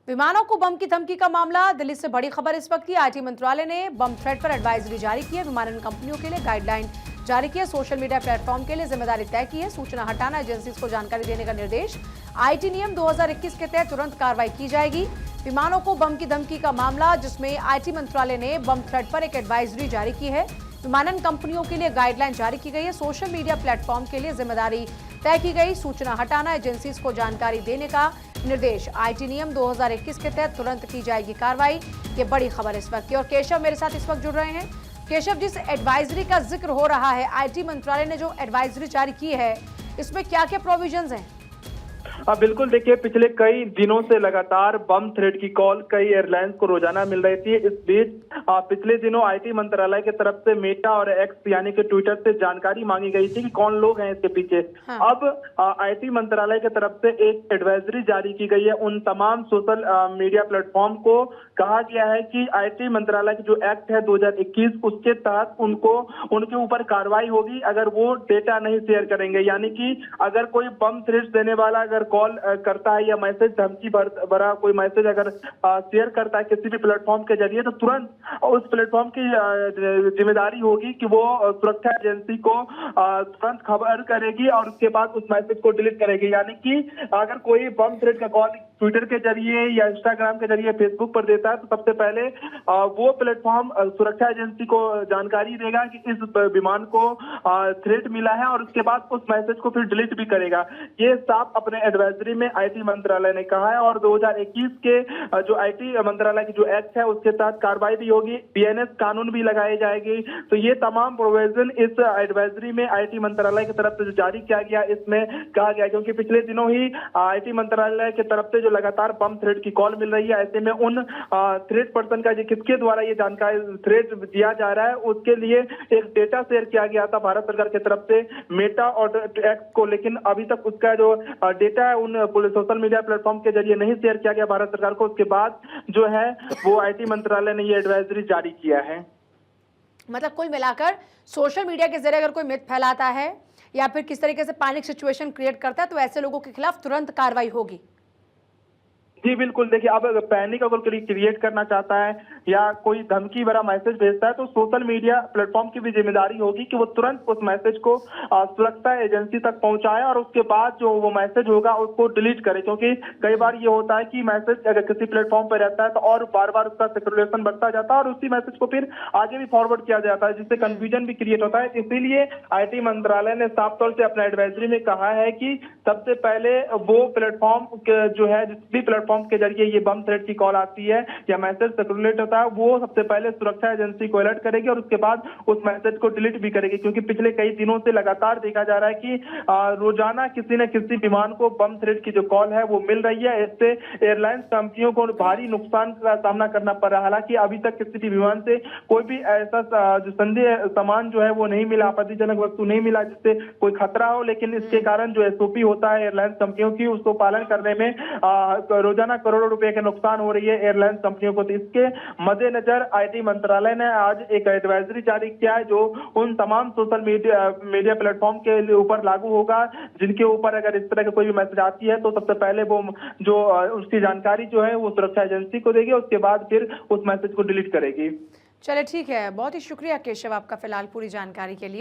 विमानों को बम की धमकी का मामला। दिल्ली से बड़ी खबर इस वक्त की। आईटी मंत्रालय ने बम थ्रेट पर एडवाइजरी जारी की है। विमानन कंपनियों के लिए गाइडलाइन जारी की है। सोशल मीडिया प्लेटफॉर्म के लिए जिम्मेदारी तय की है। सूचना हटाना एजेंसीज को जानकारी देने का निर्देश। आईटी नियम 2021 के तहत तुरंत कार्रवाई की जाएगी। विमानों को बम की धमकी का मामला, जिसमें आईटी मंत्रालय ने बम थ्रेट पर एक एडवाइजरी जारी की है। विमानन कंपनियों के लिए गाइडलाइन जारी की गई है। सोशल मीडिया प्लेटफॉर्म के लिए जिम्मेदारी तय की गई। सूचना हटाना एजेंसीज को जानकारी देने का निर्देश। आईटी नियम 2021 के तहत तुरंत की जाएगी कार्रवाई। ये बड़ी खबर इस वक्त की। और केशव मेरे साथ इस वक्त जुड़ रहे हैं। केशव, जिस एडवाइजरी का जिक्र हो रहा है, आईटी मंत्रालय ने जो एडवाइजरी जारी की है, इसमें क्या क्या प्रोविजंस हैं? बिल्कुल, देखिए, पिछले कई दिनों से लगातार बम थ्रेट की कॉल कई एयरलाइंस को रोजाना मिल रही थी। इस बीच पिछले दिनों आईटी मंत्रालय की तरफ से मेटा और एक्स यानी कि ट्विटर से जानकारी मांगी गई थी कि कौन लोग हैं इसके पीछे। हाँ। अब आईटी मंत्रालय की तरफ से एक एडवाइजरी जारी की गई है। उन तमाम सोशल मीडिया प्लेटफॉर्म को कहा गया है कि आईटी मंत्रालय की जो एक्ट है 2021, उसके तहत उनके ऊपर कार्रवाई होगी अगर वो डेटा नहीं शेयर करेंगे। यानी कि अगर कोई बम थ्रेट देने वाला अगर कॉल करता है या मैसेज धमकी भरा कोई मैसेज अगर शेयर करता है किसी भी प्लेटफॉर्म के जरिए, तो तुरंत उस प्लेटफॉर्म की जिम्मेदारी होगी कि वो सुरक्षा एजेंसी को तुरंत खबर करेगी और उसके बाद उस मैसेज को डिलीट करेगी। यानी कि अगर कोई बम थ्रेट का कॉल ट्विटर के जरिए या इंस्टाग्राम के जरिए फेसबुक पर देता है, तो सबसे पहले वो प्लेटफॉर्म सुरक्षा एजेंसी को जानकारी देगा कि इस विमान को थ्रेट मिला है और उसके बाद उस मैसेज को फिर डिलीट भी करेगा। ये साफ अपने एडवाइजरी में आईटी मंत्रालय ने कहा है। और 2021 के जो आईटी मंत्रालय की जो एक्ट है उसके तहत कार्रवाई भी होगी, बीएनएस कानून भी लगाई जाएगी। तो ये तमाम प्रोविजन इस एडवाइजरी में आईटी मंत्रालय की तरफ से जानकारी किया गया, इसमें कहा गया, क्योंकि पिछले दिनों ही आईटी मंत्रालय की तरफ से जो लगातार बम थ्रेट की कॉल मिल रही है, ऐसे में उन थ्रेट पर्सन का किसके द्वारा ये जानकारी थ्रेट दिया जा रहा है, उसके लिए एक डेटा शेयर किया गया था भारत सरकार की तरफ से मेटा और एक्स को। लेकिन अभी तक उसका जो डेटा है उन सोशल मीडिया प्लेटफॉर्म के जरिए नहीं शेयर किया गया भारत सरकार को। उसके बाद जो है वो आईटी मंत्रालय ने ये एडवाइजरी जारी किया है। मतलब कुल मिलाकर सोशल मीडिया के जरिए अगर कोई मिथ फैलाता है या फिर किस तरीके से पैनिक सिचुएशन क्रिएट करता है, तो ऐसे लोगों के खिलाफ तुरंत कार्रवाई होगी। जी बिल्कुल, देखिए, अब अगर पैनिक अगर क्रिएट करना चाहता है या कोई धमकी भरा मैसेज भेजता है, तो सोशल मीडिया प्लेटफॉर्म की भी जिम्मेदारी होगी कि वो तुरंत उस मैसेज को सुरक्षा एजेंसी तक पहुंचाए और उसके बाद जो वो मैसेज होगा उसको डिलीट करे। क्योंकि कई बार ये होता है कि मैसेज अगर किसी प्लेटफॉर्म पर रहता है तो और बार बार उसका सर्कुलेशन बढ़ता जाता है और उसी मैसेज को फिर आगे भी फॉरवर्ड किया जाता है, जिससे कंफ्यूजन भी क्रिएट होता है। इसीलिए आईटी मंत्रालय ने साफ तौर से अपना एडवाइजरी में कहा है कि सबसे पहले वो प्लेटफॉर्म जो है, जिस भी प्लेटफॉर्म के जरिए ये बम थ्रेट की कॉल आती है या मैसेज सर्कुलेट होता है, वो सबसे पहले सुरक्षा एजेंसी को अलर्ट करेगी और उसके बाद उस मैसेज को डिलीट भी करेगी। क्योंकि पिछले कई दिनों से लगातार देखा जा रहा है कि रोजाना किसी न किसी विमान को बम थ्रेट की जो कॉल है वो मिल रही है। इससे एयरलाइंस कंपनियों को भारी नुकसान का सामना करना पड़ रहा है। हालांकि अभी तक किसी भी विमान से कोई भी ऐसा जो संदेह सामान जो है वो नहीं मिला, आपत्तिजनक वस्तु नहीं मिला जिससे कोई खतरा हो। लेकिन इसके कारण जो एसओपी होता है एयरलाइंस कंपनियों की, उसको पालन करने में रोजाना करोड़ों रुपए के नुकसान हो रही है एयरलाइंस कंपनियों को। तो इसके मद्देनजर आईटी मंत्रालय ने आज एक एडवाइजरी जारी किया है, जो उन तमाम सोशल मीडिया प्लेटफॉर्म के ऊपर लागू होगा जिनके ऊपर अगर इस तरह की कोई भी मैसेज आती है, तो सबसे पहले वो जो उसकी जानकारी जो है वो सुरक्षा एजेंसी को देगी, उसके बाद फिर उस मैसेज को डिलीट करेगी। चले, ठीक है। बहुत ही शुक्रिया केशव आपका फिलहाल पूरी जानकारी के लिए।